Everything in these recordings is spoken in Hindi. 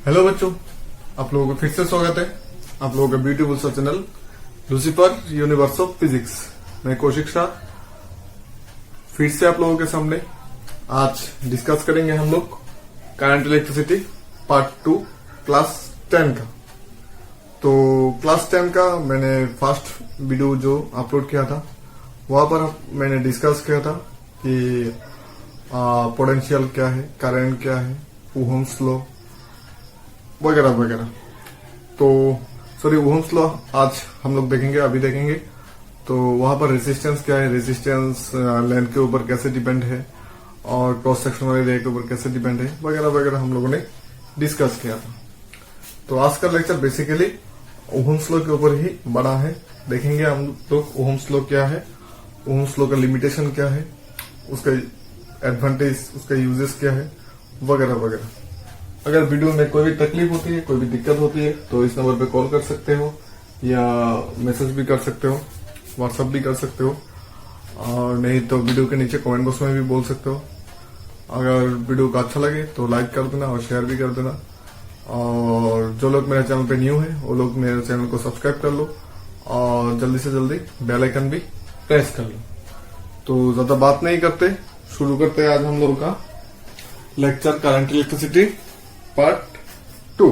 हेलो बच्चों, आप लोगों को फिर से स्वागत है आप लोगों का ब्यूटीफुल सा channel Lucifer universe of physics. मैं कौशिक शाह फिर से आप लोगों के सामने आज डिस्कस करेंगे हम लोग करंट इलेक्ट्रिसिटी पार्ट 2 क्लास 10 का। तो क्लास 10 का मैंने फर्स्ट वीडियो जो अपलोड किया था वहां पर मैंने डिस्कस किया था कि पोटेंशियल क्या है, करंट क्या है, ओहम्स लॉ वगैरह वगैरह। तो सॉरी, ओहम्स लॉ आज हम लोग देखेंगे, अभी देखेंगे। तो वहां पर रेजिस्टेंस क्या है, रेजिस्टेंस लेंथ के ऊपर कैसे डिपेंड है और क्रॉस सेक्शनल एरिया के ऊपर कैसे डिपेंड है वगैरह वगैरह हम लोगों ने डिस्कस किया था। तो आज का लेक्चर बेसिकली ओहम्स लॉ के ऊपर ही बड़ा है। देखेंगे हम लोग ओहम्स लॉ क्या है, ओहम्स लॉ का लिमिटेशन क्या है, उसका एडवांटेज, उसका यूजेस क्या है वगैरह वगैरह। अगर वीडियो में कोई भी तकलीफ होती है, कोई भी दिक्कत होती है तो इस नंबर पे कॉल कर सकते हो या मैसेज भी कर सकते हो, व्हाट्सएप भी कर सकते हो, और नहीं तो वीडियो के नीचे कमेंट बॉक्स में भी बोल सकते हो। अगर वीडियो को अच्छा लगे तो लाइक कर देना और शेयर भी कर देना। और जो लोग मेरे चैनल पे न्यू है वो लोग मेरे चैनल को सब्सक्राइब कर लो और जल्दी से जल्दी बेल आइकन भी प्रेस कर लो। तो ज्यादा बात नहीं करते, शुरू करते हैं आज हम लोग का लेक्चर करंट इलेक्ट्रिसिटी पार्ट 2।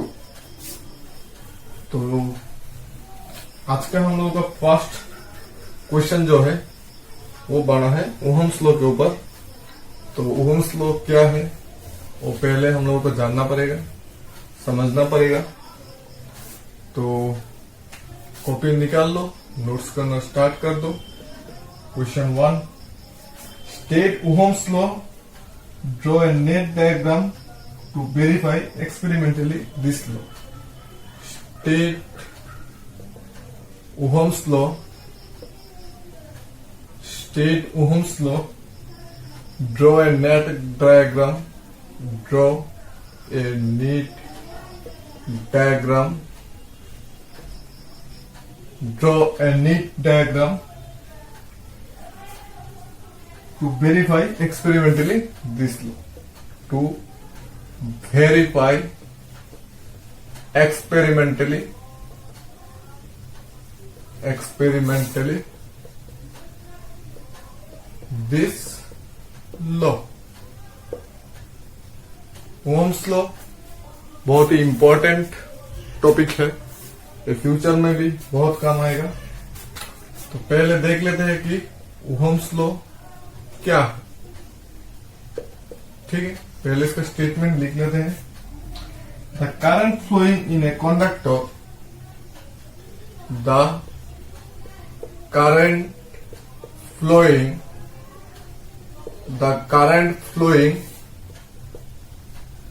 तो आज का हम लोगों का फर्स्ट क्वेश्चन जो है वो बना है ओहम्स लॉ के ऊपर। तो ओहम्स लॉ क्या है वो पहले हम लोगों को जानना पड़ेगा, समझना पड़ेगा। तो कॉपी निकाल लो, नोट्स करना स्टार्ट कर दो। Question 1, state Ohm's law, draw a neat diagram to verify experimentally this law. State Ohm's law. State Ohm's law. Draw a net diagram. Draw a neat diagram. Draw a neat diagram to verify experimentally this law. To verify experimentally this law. Ohm's law बहुत ही इंपॉर्टेंट टॉपिक है, ये फ्यूचर में भी बहुत काम आएगा। तो पहले देख लेते हैं कि ओहम्स लॉ क्या है। ठीक है, पहले इसका स्टेटमेंट लिख लेते हैं। The current flowing in a conductor, the current flowing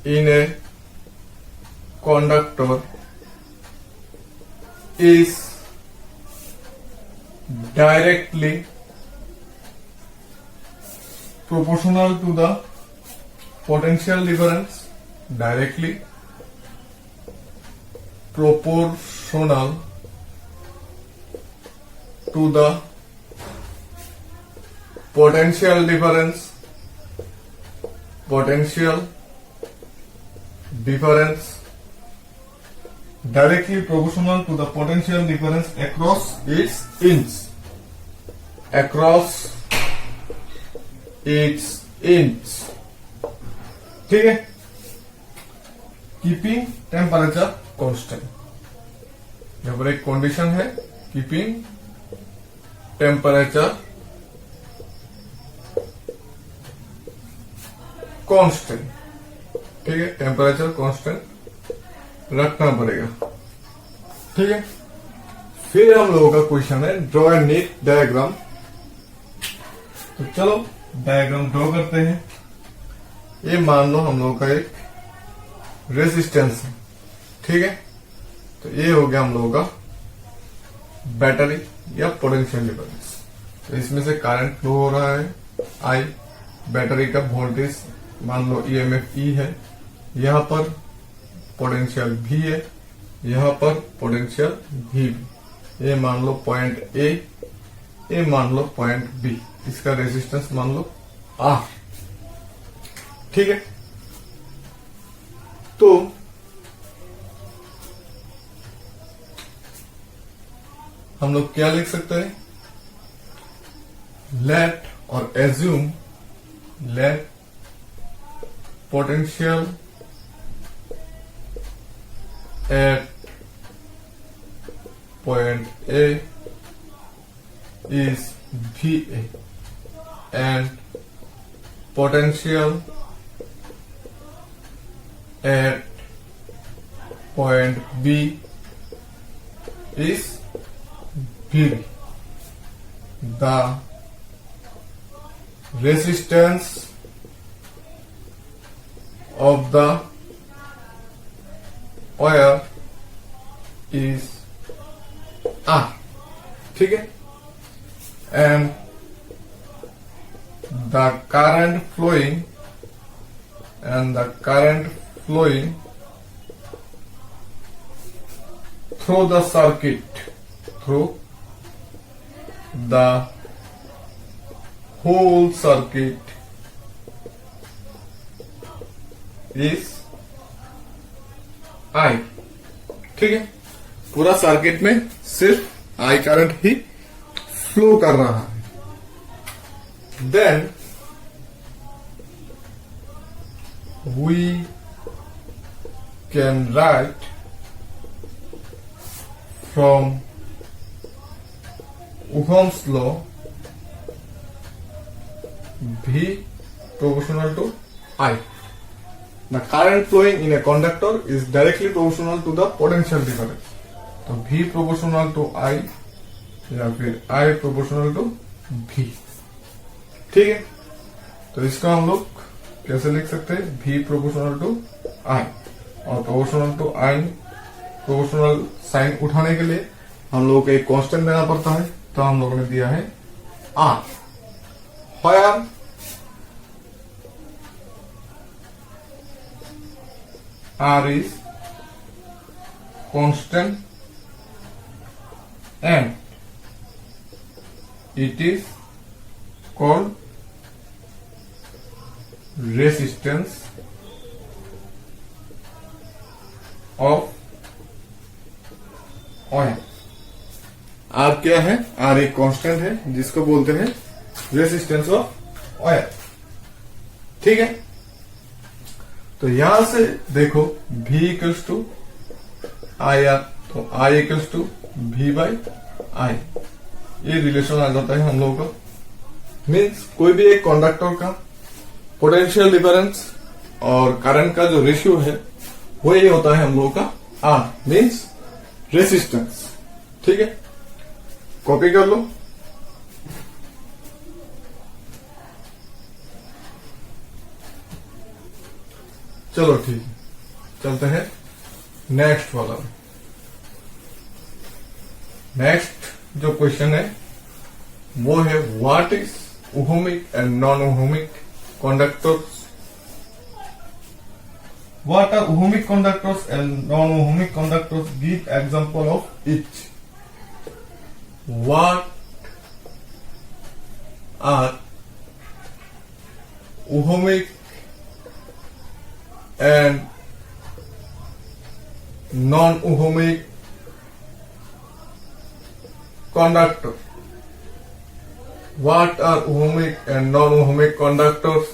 in a conductor is directly proportional to the potential difference, directly proportional to the potential difference directly proportional to the potential difference across its inch. ठीक है, कीपिंग टेम्परेचर कांस्टेंट। यहाँ पर एक कंडीशन है, कीपिंग टेम्परेचर कांस्टेंट। ठीक है, टेम्परेचर कांस्टेंट रखना पड़ेगा। ठीक है, फिर हम लोगों का क्वेश्चन है ड्रॉ ए नेट डायग्राम। तो चलो डायग्राम ड्रॉ करते हैं। ये मान लो हम लोगों का एक रेजिस्टेंस है। ठीक है, तो ये हो गया हम लोगों का बैटरी या पोटेंशियल डिफरेंस। तो इसमें से करंट फ्लो हो रहा है आई, बैटरी का वोल्टेज मान लो ईएमएफ ई है, यहां पर पोटेंशियल भी है, यहां पर पोटेंशियल भी। ये मान लो पॉइंट ए, ये मान लो पॉइंट बी, इसका रेजिस्टेंस मान लो आर। ठीक है, तो हम लोग क्या लिख सकते हैं, लेट और assume, let potential at point A is VA and potential at point B is VB. The resistance of the wire is R. ठीक है, and the current flowing through the circuit, through the whole circuit is I. ठीक है, पूरा सर्किट में सिर्फ आई करंट ही फ्लो कर रहा है. Then we can write from Ohm's law V proportional to I. The current flowing in a conductor is directly proportional to the potential difference. तो V proportional to I या फिर I प्रोपोर्शनल टू V. ठीक है, तो इसका हम लोग कैसे लिख सकते हैं, V प्रोपोर्शनल टू I और proportional to I, proportional sign उठाने के लिए हम लोगों को एक कांस्टेंट देना पड़ता है, तो हम लोगों ने दिया है R. Where R is constant and it is called resistance of oil. R क्या है, R एक कांस्टेंट है जिसको बोलते हैं रेसिस्टेंस ऑफ ऑयल. ठीक है, तो यहां से देखो V equals to I R, तो I equals to V by I, ये रिलेशन आ जाता है हम लोगों का. मीन्स कोई भी एक कंडक्टर का पोटेंशियल डिफरेंस और करंट का जो रेशियो है वो ये होता है हम लोगों का R, मीन्स रेसिस्टेंस. ठीक है, कॉपी कर लो. चलो ठीक है, चलते हैं नेक्स्ट वाला. नेक्स्ट जो क्वेश्चन है वो है what is ohmic and non ohmic conductors. What are ohmic conductors and non ohmic conductors, give example of each. What are ohmic and non ohmic conductor. What are ohmic and non-ohmic conductors?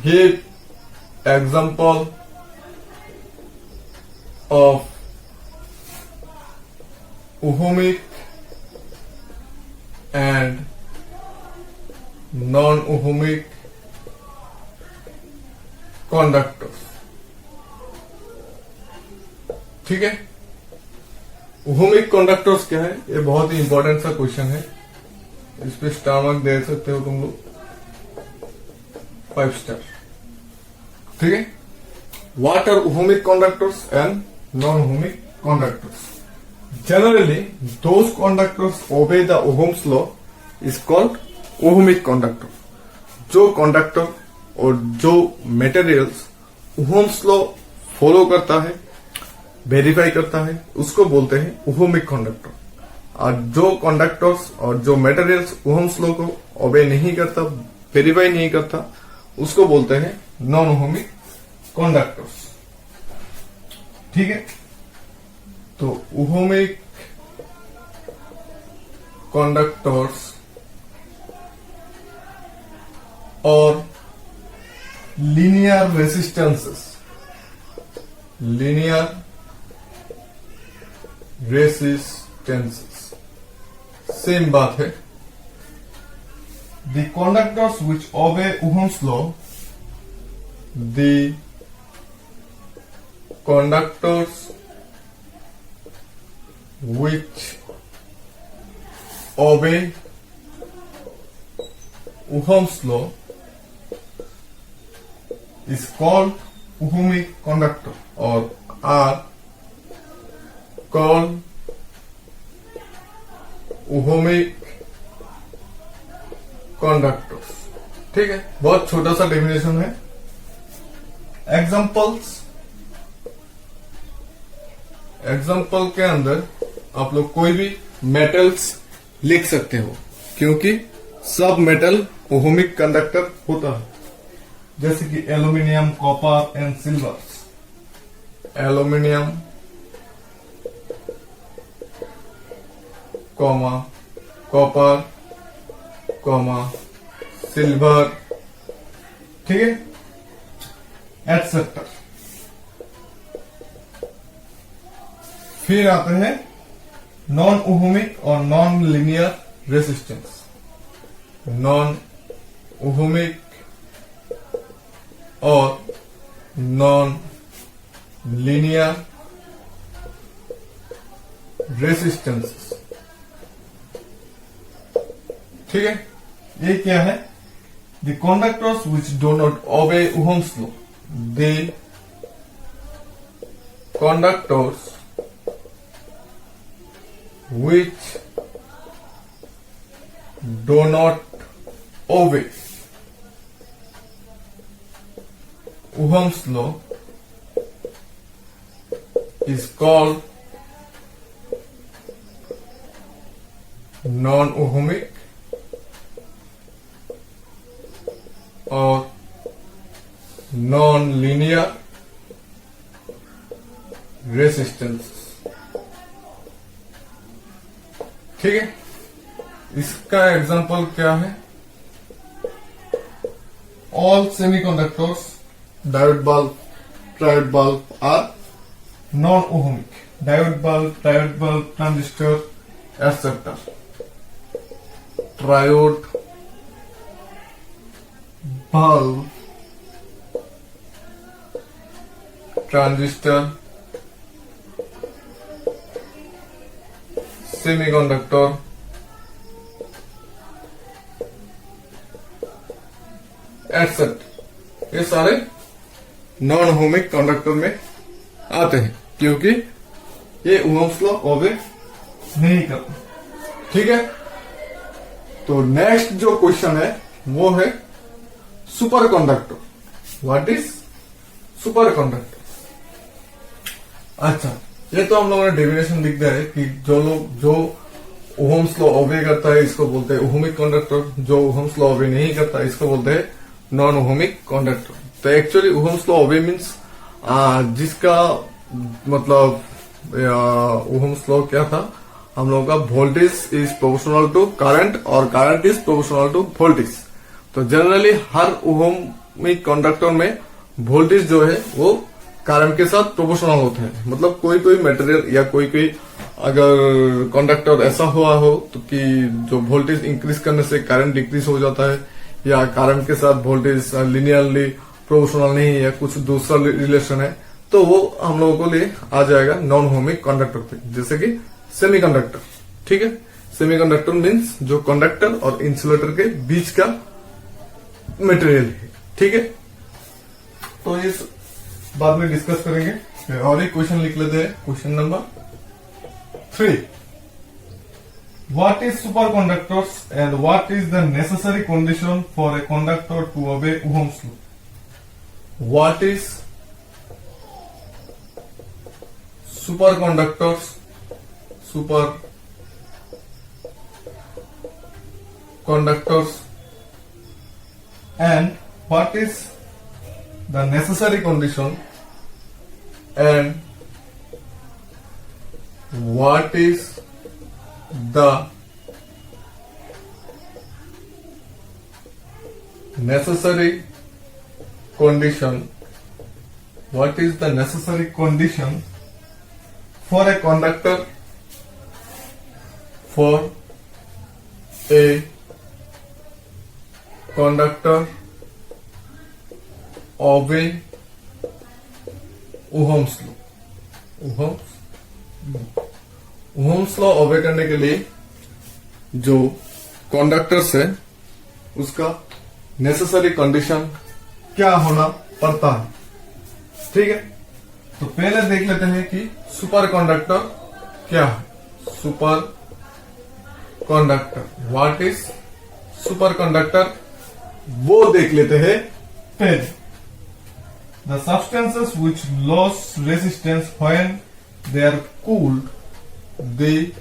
Give example of ohmic and non-ohmic conductors. ठीक है, ओहमिक कंडक्टर्स क्या है, ये बहुत ही इंपॉर्टेंट सा क्वेश्चन है. इस पे स्टार मार्क दे सकते हो तुम लोग, 5 स्टार. ठीक है, what are ohmic conductors and non ohmic conductors. Generally those conductors obey the Ohm's law is called ohmic conductor. जो कंडक्टर और जो मटेरियल्स ओहम्स लॉ फॉलो करता है, वेरीफाई करता है, उसको बोलते हैं ओहमिक कंडक्टर. और जो कंडक्टर्स और जो मटेरियल्स ओहम्स लॉ को ओबे नहीं करता, वेरीफाई नहीं करता, उसको बोलते हैं नॉन ओहमिक कंडक्टर्स. ठीक है, तो ohmic conductors or linear resistances, linear resistances, same बात है. The conductors which obey Ohm's law, the conductors which obey Ohm's law is called ohmic conductor or are called ohmic conductors. ठीक है, बहुत छोटा सा डेफिनेशन है. एग्जाम्पल के अंदर आप लोग कोई भी मेटल्स लिख सकते हो क्योंकि सब मेटल ओहमिक कंडक्टर होता है. जैसे कि aluminium, copper and silver. Aluminium copper silver, ठीक है, एटसेट्रा. फिर आते हैं नॉन ओहमिक और non linear resistance. Non ohmic और नॉन लीनियर रेसिस्टेंस. ठीक है, ये क्या है? The conductors which do not obey Ohm's law, the conductors which do not obey Ohm's law is called non-ohmic और non-linear resistance. ठीक है, इसका एग्जांपल क्या है? All semiconductors, diode bulb, triode bulb are non-ohmic. Diode bulb, transistor, etc. Triode bulb, transistor, semiconductor, etc. ये सारे नॉन ओहमिक कंडक्टर में आते हैं क्योंकि ये ओहम्स लॉ ओबे नहीं करते. ठीक है, तो नेक्स्ट जो क्वेश्चन है वो है super conductor. What is super conductor? अच्छा, ये तो हम लोगों ने डेफिनेशन लिख दिया है कि जो ओहम्स लॉ ओबे करता है इसको बोलते हैं ओहमिक कंडक्टर. जो ओहम्स लॉ ओबे नहीं करता इसको बोलते हैं नॉन ओहमिक कंडक्टर. तो actually ohm's law obey means जिसका मतलब ओहम्स लॉ क्या था हम लोगों का? Voltage is proportional to current और current is proportional to voltage. तो जनरली हर ओहमिक कंडक्टर में वोल्टेज जो है वो करंट के साथ प्रोपोर्शनल होते हैं. मतलब कोई मटेरियल या कोई अगर कंडक्टर ऐसा हुआ हो तो कि जो वोल्टेज इंक्रीज करने से करंट डिक्रीज हो जाता है या करंट के साथ वोल्टेज लिनियरली प्रोपोर्शनल नहीं है, कुछ दूसरा रिलेशन है, तो वो हम लोगों को लिए आ जाएगा नॉन ओहमिक कंडक्टर पे. जैसे कि सेमीकंडक्टर. ठीक है, सेमीकंडक्टर मीन्स जो कंडक्टर और इंसुलेटर के बीच का मटेरियल है. ठीक है, तो इस बाद में डिस्कस करेंगे. और एक क्वेश्चन लिख लेते हैं, question number 3. What is superconductors and what is the necessary condition for a conductor to obey Ohm's law? What is superconductors? Superconductors and what is the necessary condition and what is the necessary condition, what is the necessary condition for a conductor, for a conductor obey Ohm's law? Ohm's law obey करने के लिए जो कंडक्टर्स है उसका नेसेसरी कंडीशन क्या होना पड़ता है, ठीक है। तो पहले देख लेते हैं कि सुपर कंडक्टर क्या है। Super conductor, what is super conductor, वो देख लेते हैं पहले। The substances which lose resistance when they are cooled, the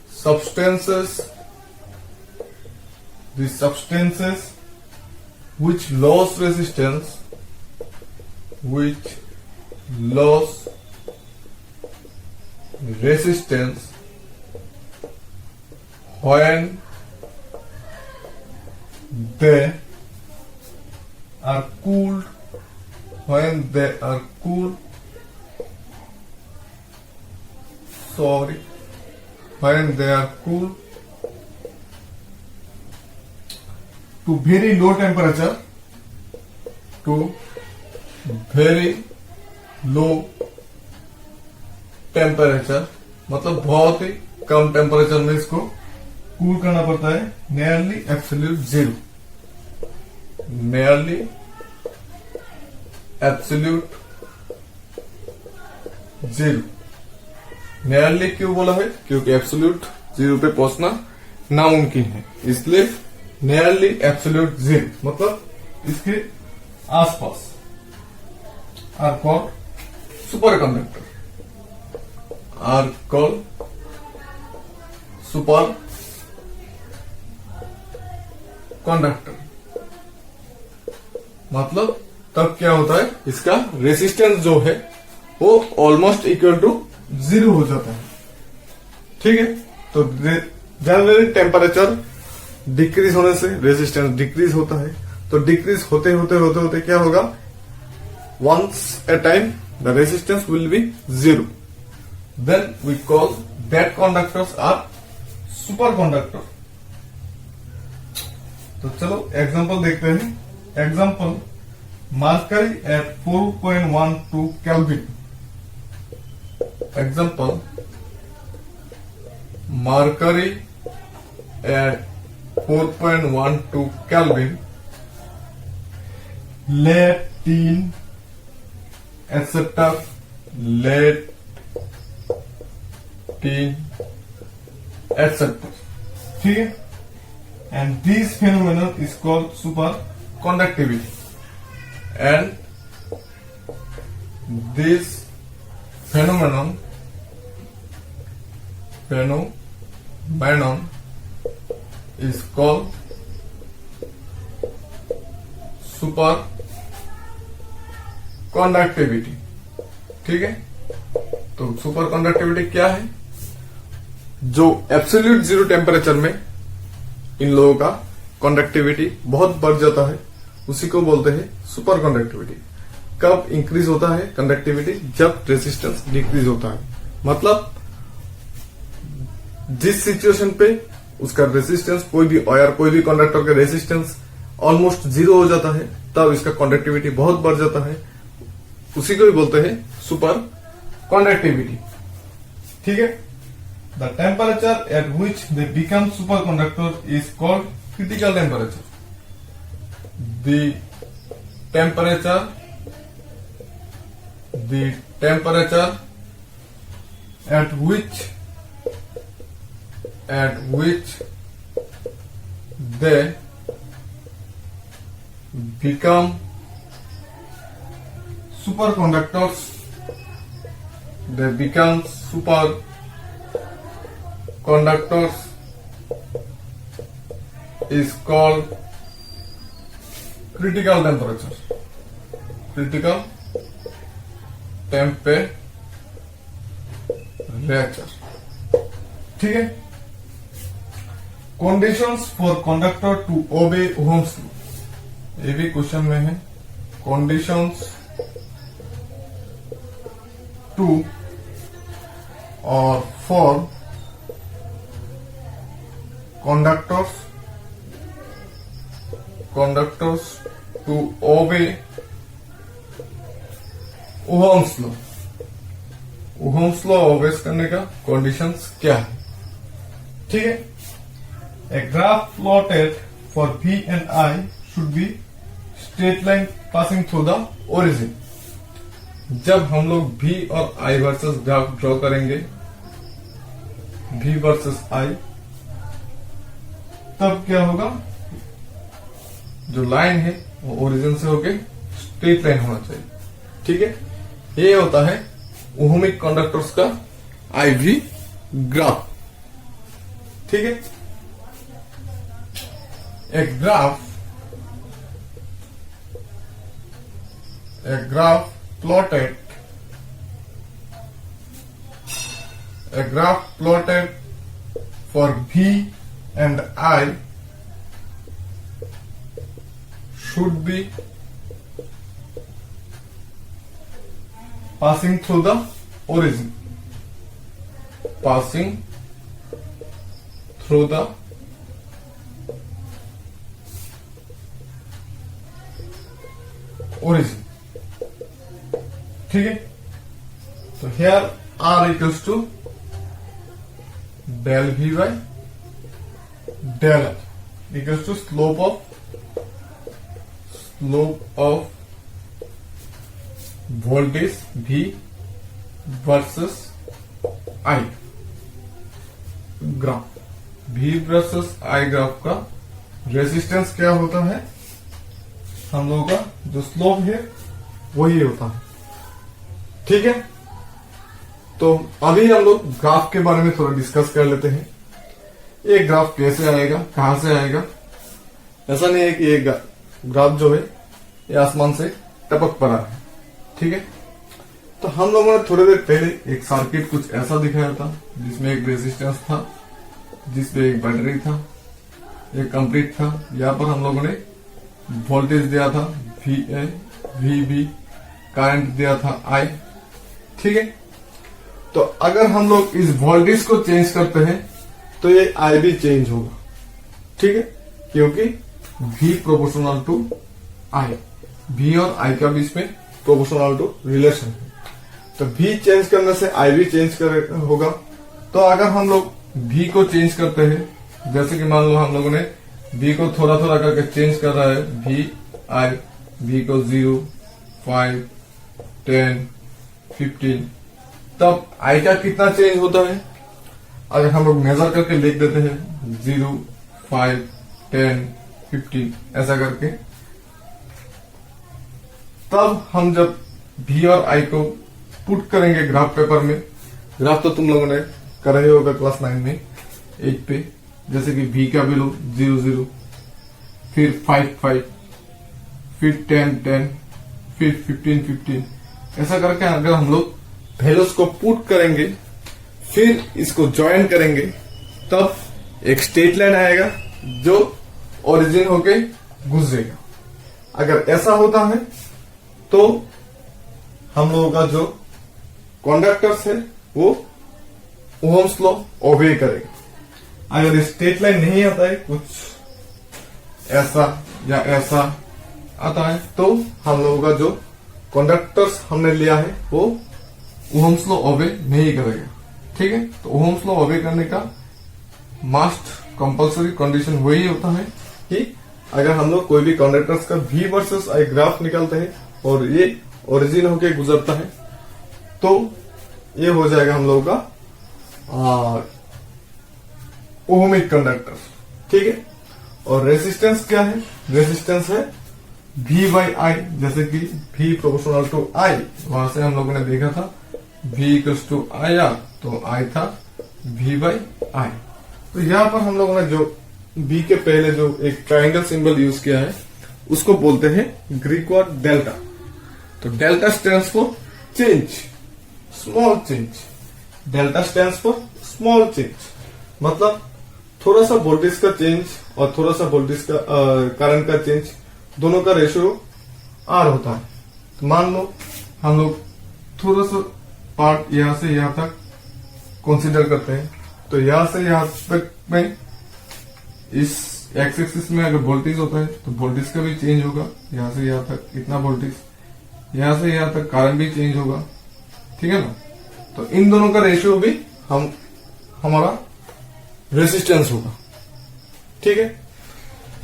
substances which lose resistance, when they are cooled, when they are cooled to very low temperature, मतलब बहुत ही कम टेम्परेचर में इसको कूल करना पड़ता है, नियरली एब्सोल्यूट जीरो। नियरली क्यों बोला है? क्योंकि एब्सोल्यूट जीरो पे पहुंचना नामुमकिन है, इसलिए नियरली एब्सोल्यूट जीरो मतलब इसके आसपास आर कॉल्ड सुपर कंडक्टर, मतलब तब क्या होता है, इसका रेसिस्टेंस जो है वो ऑलमोस्ट इक्वल टू जीरो हो जाता है, ठीक है। तो जनरली टेम्परेचर डिक्रीज होने से रेसिस्टेंस डिक्रीज होता है, तो डिक्रीज होते क्या होगा, once a time the resistance will be zero, then we call that conductors are super conductor. तो चलो एग्जांपल देखते हैं। Example, mercury at 4.12 Kelvin. Example, mercury at 4.12 Kelvin, lead, tin, etc. ठीक है, and this phenomenon is called superconductivity, and this phenomenon is called superconductivity, ठीक है। तो सुपरकंडक्टिविटी क्या है? जो एब्सोल्यूट जीरो टेम्परेचर में इन लोगों का कंडक्टिविटी बहुत बढ़ जाता है, उसी को बोलते हैं सुपर कंडक्टिविटी। कब इंक्रीज होता है कंडक्टिविटी? जब रेजिस्टेंस डिक्रीज होता है, मतलब जिस सिचुएशन पे उसका रेजिस्टेंस, कोई भी कंडक्टर का रेजिस्टेंस ऑलमोस्ट जीरो हो जाता है, तब इसका कंडक्टिविटी बहुत बढ़ जाता है, उसी को भी बोलते हैं सुपर कंडक्टिविटी, ठीक है। The temperature at which they become super conductor is called critical temperature. The temperature at which they become superconductors, is called critical temperature, ठीक है। Conditions for conductor to obey Ohm's law, ये भी क्वेश्चन में है। कंडीशंस टू और for conductors to obey Ohm's law. Ohm's law obvious करने का कंडीशंस क्या है, ठीक है। A graph plotted for V and I should be straight line passing through the origin। जब हम लोग V और I वर्सेस ग्राफ ड्रॉ करेंगे, V वर्सेस I, तब क्या होगा, जो लाइन है वो ओरिजिन से होके स्ट्रेट लाइन होना चाहिए, ठीक है। ये होता है ओहमिक कंडक्टर्स का IV ग्राफ, ठीक है। A graph plotted for V and I should be passing through the origin, ठीक है। तो here R equals to del V by del R equals to slope of voltage V versus I graph. V versus I graph का रेजिस्टेंस क्या होता है, हम लोगों का जो स्लोप है वही होता है, ठीक है। तो अभी हम लोग ग्राफ के बारे में थोड़ा डिस्कस कर लेते हैं। ये ग्राफ कैसे आएगा, कहां से आएगा। ऐसा नहीं है कि ये ग्राफ जो है ये आसमान से टपक पड़ा है, ठीक है। तो हम लोगों ने थोड़ी देर पहले एक सर्किट कुछ ऐसा दिखाया था, जिसमें एक रेजिस्टेंस था, जिसमें एक बैटरी था, एक कंप्लीट था। यहाँ पर हम लोगों ने वोल्टेज दिया था VA, VB, करंट दिया था I, ठीक है। तो अगर हम लोग इस वोल्टेज को चेंज करते हैं तो ये I भी चेंज होगा, ठीक है, क्योंकि V proportional to I, V और I का बीच में प्रोपोर्शनल टू रिलेशन है। तो V चेंज करने से I भी चेंज होगा। तो अगर हम लोग V को चेंज करते हैं, जैसे कि मान लो हम लोगों ने V को थोड़ा थोड़ा करके चेंज कर रहा है, V को 0, 5, 10, 15, तब I का कितना चेंज होता है, अगर हम लोग मेजर करके लिख देते हैं 0, 5, 10, 15 ऐसा करके, तब हम जब V और I को पुट करेंगे ग्राफ पेपर में, ग्राफ तो तुम लोगों ने करा ही होगा क्लास 9 में 8 पे, जैसे कि V का वैल्यू 0, 0, फिर 5, 5, फिर 10, 10, फिर 15, 15 ऐसा करके अगर हम लोग वैल्यूज को पुट करेंगे, फिर इसको ज्वाइन करेंगे, तब एक स्ट्रेट लाइन आएगा जो ओरिजिन होके गुजरेगा। अगर ऐसा होता है तो हम लोगों का जो कंडक्टर्स है वो ओहम्स लॉ ओबे करेगा। अगर स्ट्रेट लाइन नहीं आता है, कुछ ऐसा या ऐसा आता है, तो हम लोगों का जो कंडक्टर्स हमने लिया है वो ओहम्स लॉ ओबे नहीं करेगा, ठीक है। तो ओहम्स लॉ ओबे करने का मस्ट कंपलसरी कंडीशन वही होता है कि अगर हम लोग कोई भी कंडक्टर्स का V वर्सेस I ग्राफ निकालते हैं और ये ओरिजिन होके गुजरता है, तो ये हो जाएगा हम लोगों का ओहमिक कंडक्टर, ठीक है। और रेजिस्टेंस क्या है, रेजिस्टेंस है V by I, जैसे कि V प्रोपोर्शनल टू I, वहां से हम लोगों ने देखा था V इक्वल्स टू IR, तो I था V by I। तो यहाँ पर हम लोगों ने जो V के पहले जो एक ट्रायंगल सिंबल यूज किया है उसको बोलते हैं ग्रीक वर्ड डेल्टा। तो delta stands for change, small change. Delta stands for small change, मतलब थोड़ा सा वोल्टेज का चेंज और थोड़ा सा वोल्टेज का करंट का चेंज, दोनों का रेशियो आर होता है। तो मान लो हम लोग थोड़ा सा पार्ट यहां से यहां तक कंसीडर करते हैं, तो यहां से यहां तक में इस एक्स एक्सिस में अगर वोल्टेज होता है तो वोल्टेज का भी चेंज होगा, यहां से यहां तक इतना वोल्टेज, यहां से यहां तक करंट भी चेंज होगा, ठीक है ना। तो इन दोनों का रेशियो भी हमारा रेसिस्टेंस होगा, ठीक है,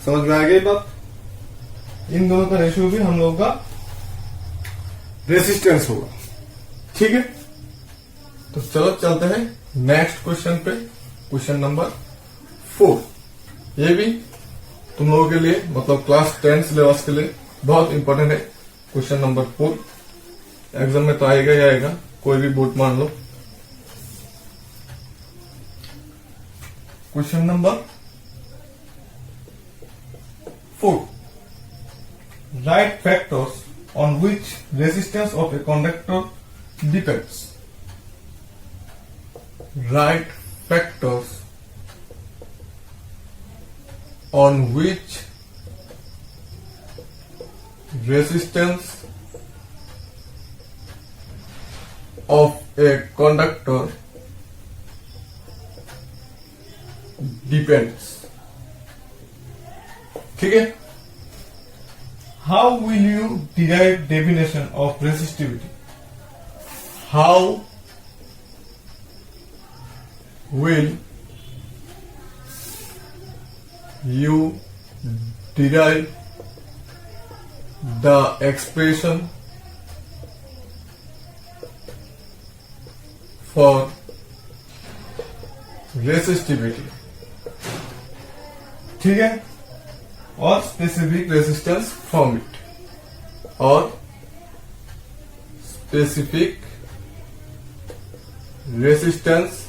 समझ में आ गई बात। इन दोनों का रेशियो भी हम लोगों का रेसिस्टेंस होगा, ठीक है। तो चलो चलते हैं नेक्स्ट क्वेश्चन पे, क्वेश्चन नंबर 4। ये भी तुम लोगों के लिए मतलब क्लास 10 सिलेबस के लिए बहुत इंपॉर्टेंट है। क्वेश्चन नंबर 4 एग्जाम में तो आएगा ही आएगा, कोई भी बोर्ड मान लो। Question number 4, write factors on which resistance of a conductor depends. Write factors on which resistance of a conductor depends. ठीक है। How will you derive definition of resistivity? How will you derive the expression for resistivity? ठीक है, और स्पेसिफिक रेजिस्टेंस फ्रॉम इट, और स्पेसिफिक रेजिस्टेंस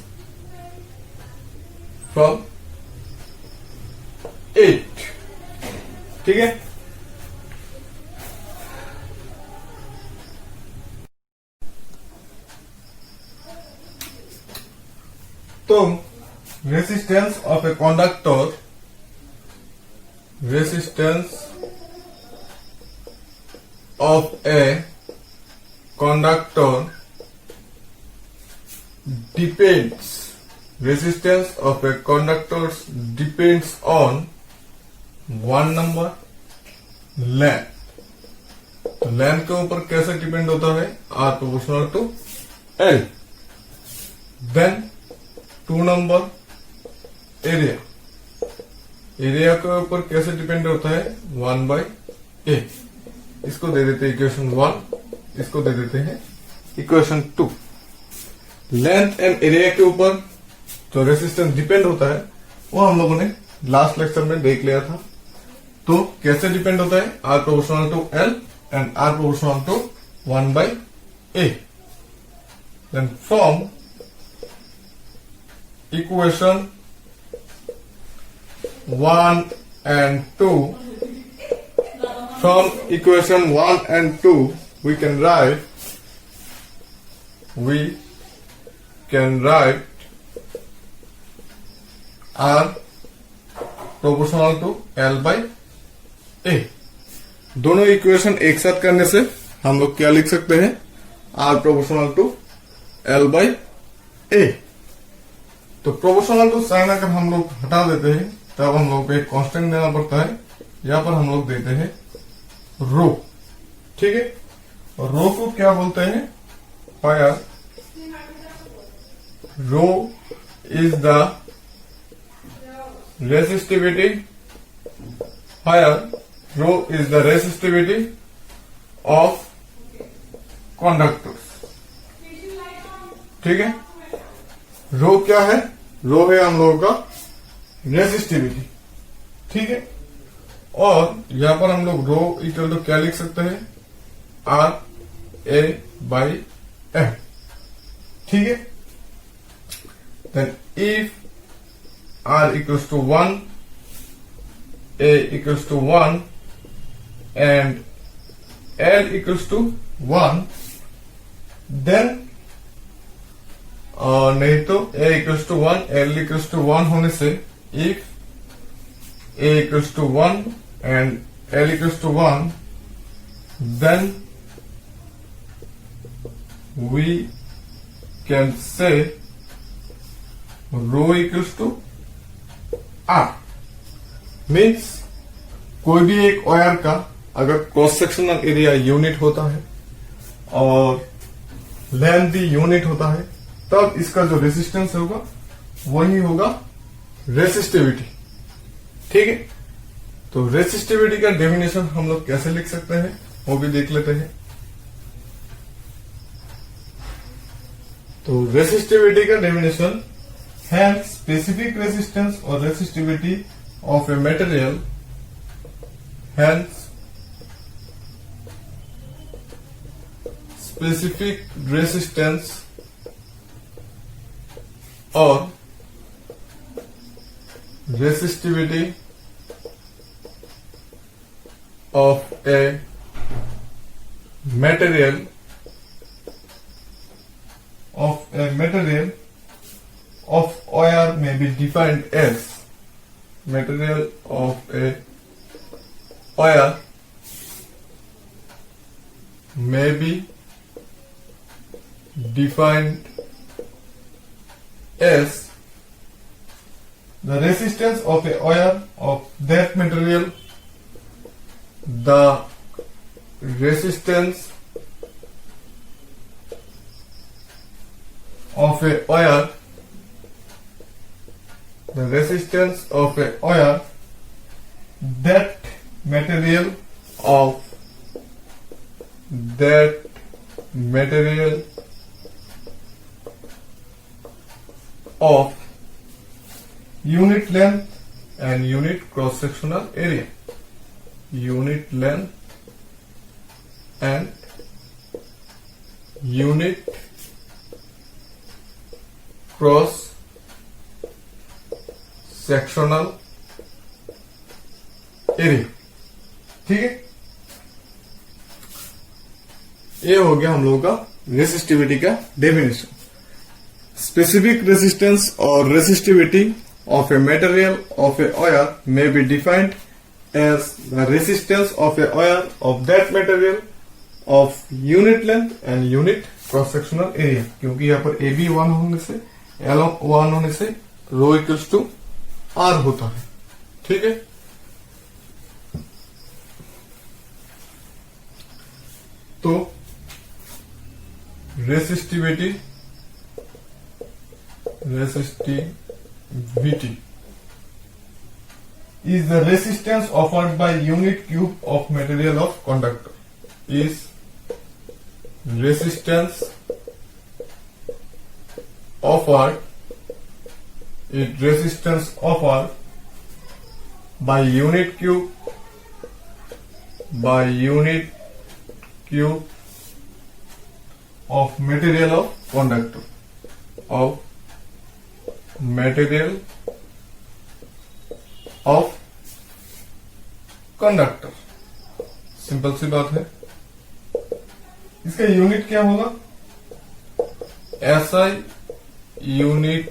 फ्रॉम इट, ठीक है। तो resistance of a conductor, resistance of a conductor depends, resistance of a conductor depends on one number, length। तो length के ऊपर कैसे डिपेंड होता है, R proportional to L। then 2 number, area, area के ऊपर कैसे डिपेंड होता है, 1/A। इसको दे देते हैं इक्वेशन 1, इसको दे देते हैं इक्वेशन 2। लेंथ एंड एरिया के ऊपर जो रेजिस्टेंस डिपेंड होता है वो हम लोगों ने लास्ट लेक्चर में देख लिया था। तो कैसे डिपेंड होता है, R proportional to L and R proportional to 1/A। Then from equation 1 and 2, from equation 1 and 2 we can write R proportional to L/A। दोनों इक्वेशन एक साथ करने से हम लोग क्या लिख सकते हैं, R proportional to L/A। तो प्रोपोर्शनल टू साइन अगर हम लोग हटा देते हैं तब हम लोग को एक कांस्टेंट देना पड़ता है, यहां पर हम लोग देते हैं रो, ठीक है। और रो को क्या बोलते हैं, fire. Rho is the resistivity, fire rho is the resistivity of conductors, ठीक है। रो क्या है, रो है हम लोगों का रेसिस्टिविटी, ठीक है। और यहां पर हम लोग रो इक्वल टू क्या लिख सकते हैं, RA/F, ठीक है। Then if R equals to 1, A equals to 1 and L equals to 1, then नहीं तो A equals to 1, L equals to 1 होने से if a equals to 1 and L equals to 1, then we can say rho equals to R. Means कोई भी एक वायर का अगर क्रॉस सेक्शनल एरिया यूनिट होता है और लेंथ भी यूनिट होता है, तब इसका जो रेजिस्टेंस होगा वही होगा रेसिस्टिविटी। ठीक है, तो रेसिस्टिविटी का डेफिनेशन हम लोग कैसे लिख सकते हैं वो भी देख लेते हैं। तो रेसिस्टिविटी का डेफिनेशन है स्पेसिफिक रेजिस्टेंस और resistivity of a material, hence specific resistance or resistivity of a material of wire may be defined as material of a wire may be defined as the resistance of a wire of that material, the resistance of a wire, the resistance of a wire that material of unit length and unit cross sectional area, unit length and unit cross sectional area. ठीक है, ये हो गया हम लोगों का रेसिस्टिविटी का डेफिनेशन। स्पेसिफिक रेजिस्टेंस और resistivity of a material of a wire may be defined as the resistance of a wire of that material of unit length and unit cross sectional area, क्योंकि यहाँ पर ए बी 1 होने से एल 1 होने से रो इक्वल्स टू आर होता है। ठीक है, तो resistivity is the resistance offered by unit cube of material of conductor, is resistance offered by unit cube of material of conductor, of material of conductor. Simple सी बात है। इसका यूनिट क्या होगा? SI unit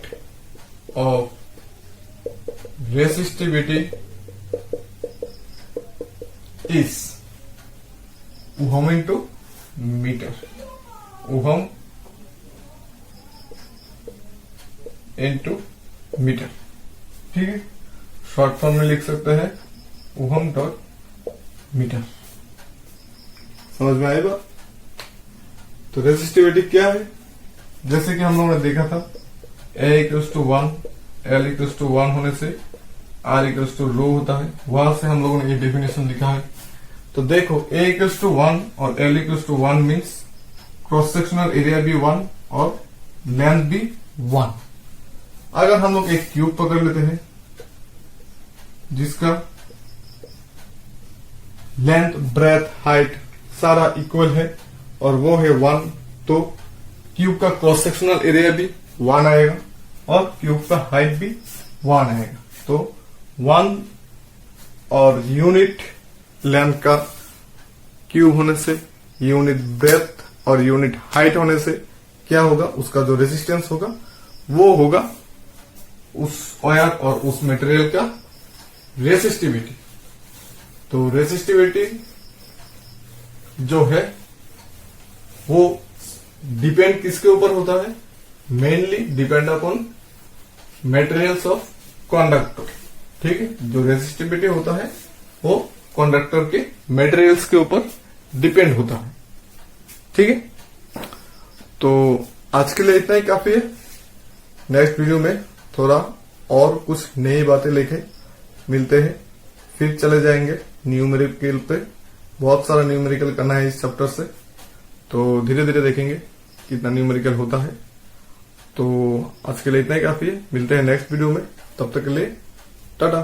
of resistivity is ohm into metre, ohm into metre. ठीक है, शॉर्ट फॉर्म में लिख सकते हैं ओहम डॉट मीटर। समझ में आएगा? तो रेसिस्टिविटी क्या है? जैसे कि हम लोगों ने देखा था A equals to 1, L equals to 1 होने से R इक्वल्स टू रो होता है, वहां से हम लोगों ने ये डेफिनेशन लिखा है। तो देखो A इक्वल्स टू 1 और L equals to 1 means cross sectional area भी 1 और लेंथ भी 1। अगर हम लोग एक क्यूब पकड़ लेते हैं जिसका लेंथ, ब्रेथ, हाइट सारा इक्वल है और वो है 1, तो क्यूब का क्रॉस सेक्शनल एरिया भी 1 आएगा और क्यूब का हाइट भी 1 आएगा। तो 1 और यूनिट लेंथ का क्यूब होने से, यूनिट ब्रेथ और यूनिट हाइट होने से क्या होगा? उसका जो रेजिस्टेंस होगा वो होगा उस वायर और उस मटेरियल का रेसिस्टिविटी। तो रेसिस्टिविटी जो है वो डिपेंड किसके ऊपर होता है? Mainly depend upon materials of conductor. ठीक है, जो रेसिस्टिविटी होता है वो कंडक्टर के मटेरियल्स के ऊपर डिपेंड होता है। ठीक है, तो आज के लिए इतना ही काफी है। नेक्स्ट वीडियो में थोड़ा और कुछ नई बातें लेके मिलते हैं, फिर चले जाएंगे न्यूमेरिकल पे। बहुत सारा न्यूमेरिकल करना है इस चैप्टर से, तो धीरे धीरे देखेंगे कितना न्यूमेरिकल होता है। तो आज के लिए इतना ही काफी है, मिलते हैं नेक्स्ट वीडियो में, तब तक के लिए टाटा।